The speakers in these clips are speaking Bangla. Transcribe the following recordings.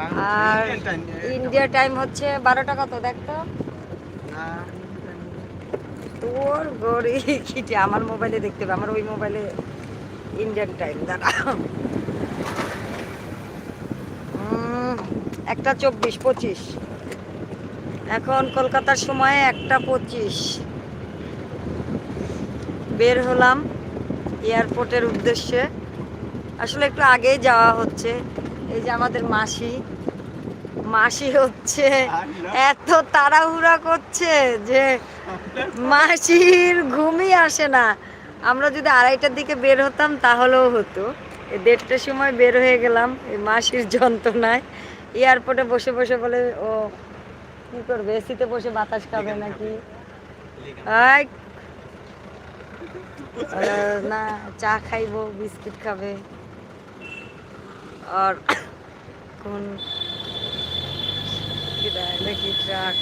আর ইন্ডিয়া টাইম হচ্ছে 12টা কত দেখতো তোর গড়ি খিটে আমার মোবাইলে দেখতে হবে, আমার ওই মোবাইলে ইন্ডিয়ান টাইম দাঁড়া। 1:24-25 এখন কলকাতার সময় 1:25 বের হলাম এয়ারপোর্টের উদ্দেশ্যে। আসলে একটু আগেই যাওয়া হচ্ছে। এই যে আমাদের মাসি মাসি হচ্ছে এত তাড়াহুড়া করছে যে মাসির ঘুমই আসে না। আমরা যদি 2:30টার দিকে বের হতাম তাহলেও হতো, এই 1:30টার সময় বের হয়ে গেলাম এই মাসির যন্ত্রণায়। এয়ারপোর্টে বসে বসে বলে ও কি করবে, এসিতে বসে বাতাস খাবে নাকি। না চা খাইবো, বিস্কিট খাবে। আর কোন নাকি ট্রাক।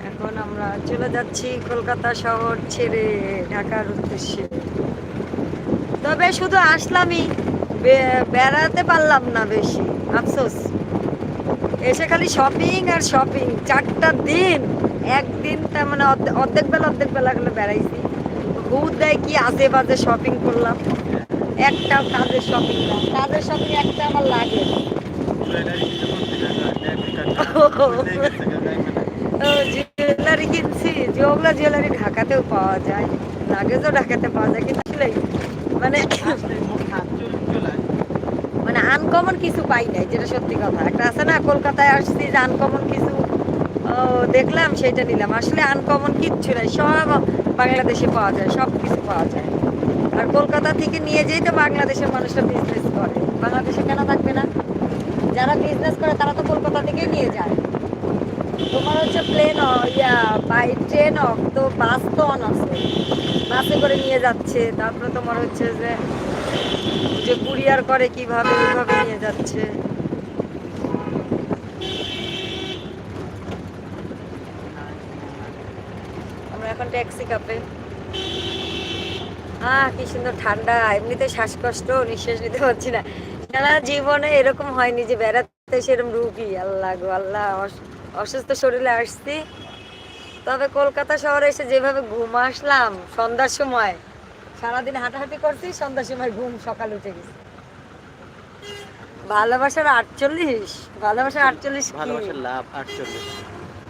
এখন আমরা চলে যাচ্ছি কলকাতা শহর ছেড়ে ঢাকার উদ্দেশ্যে। তবে শুধু আসলামই, বেড়াতে পারলাম না বেশি, আফসোস। এসে খালি শপিং আর শপিং, 4টা দিন একদিন তার মানে অর্ধেক বেলা গেলে বেড়াইছি। ভূত দেয় কি আজে বাজে শপিং করলাম, একটা কাজের শপিং না, কাজের শপিং একটা আমার লাগে। জুয়েলারি কিনছি, যেগুলো জুয়েলারি ঢাকাতেও পাওয়া যায়, লাগেজও ঢাকাতে পাওয়া যায়, কিন্তু আসলে মানে মানে আনকমন কিছু পাই নাই, যেটা সত্যি কথা। একটা আছে না কলকাতায় আসছি যে আনকমন কিছু দেখলাম সেটা নিলাম, আসলে আনকমন কিচ্ছু নাই, সব বাংলাদেশে পাওয়া যায়, সব কিছু পাওয়া যায়। আর কলকাতা থেকে নিয়ে যেই তো বাংলাদেশের মানুষরা বিজনেস করে, বাংলাদেশে কেন থাকবে না? যারা বিজনেস করে তারা তো কলকাতা থেকেই নিয়ে যায়। তোমার হচ্ছে প্লেন বাই ট্রেন তো বাস তো অন আছে, বাসে করে নিয়ে যাচ্ছে। তারপরে তোমার হচ্ছে যে যে কুরিয়ার করে কিভাবে ওইভাবে নিয়ে যাচ্ছে। আমরা এখন ট্যাক্সি কাপে। কি সুন্দর ঠান্ডা, এমনিতে শ্বাসকষ্ট, নিঃশ্বাস নিতে পারছি না। সারা জীবনে এরকম হয়নি যে বেড়াতে সেরকম রুগী, আল্লাহ গো আল্লাহ, অসুস্থ শরীরে আসছি। তবে কলকাতা শহরে এসে যেভাবে ঘুম আসলাম সন্ধ্যার সময়, সারাদিন হাঁটাহাঁটি করছি, সন্ধ্যার সময় ঘুম, সকালে উঠে গেছি। ভালোবাসার 48, ভালোবাসার 48 কি? ভালোবাসার লাভ 48,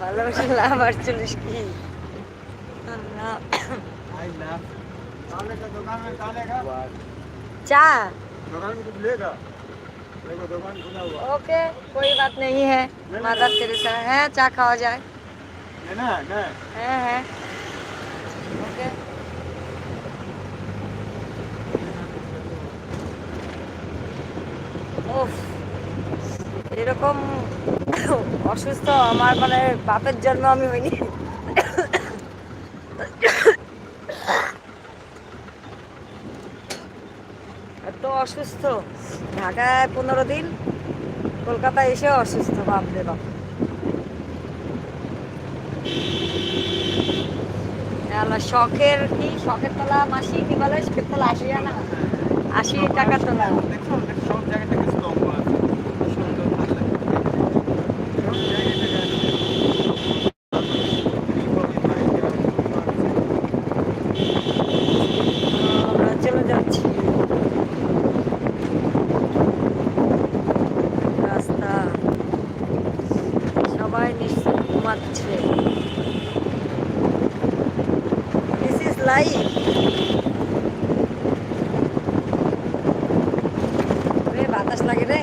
ভালোবাসার লাভ 48 কি? चा ओके कोई बात नहीं है, मदर तेरेसा है, चा खावा जाए है ओके। উফ, এরকম অসুস্থ আমার মানে বাপের জন্ম আমি হইনি। এত অসুস্থ, ঢাকায় 15 দিন, কলকাতায় এসে অসুস্থ, বাপরে বাপ। শখের কি, শখের তলা মাসি কি বলে, শখের তলা 80 আনা, 80 টাকা তোলা। আমরা চলে যাচ্ছি, রাস্তা সবাই নিশ্চয় ঘুমাচ্ছে। This is life. বাতাস লাগে রে।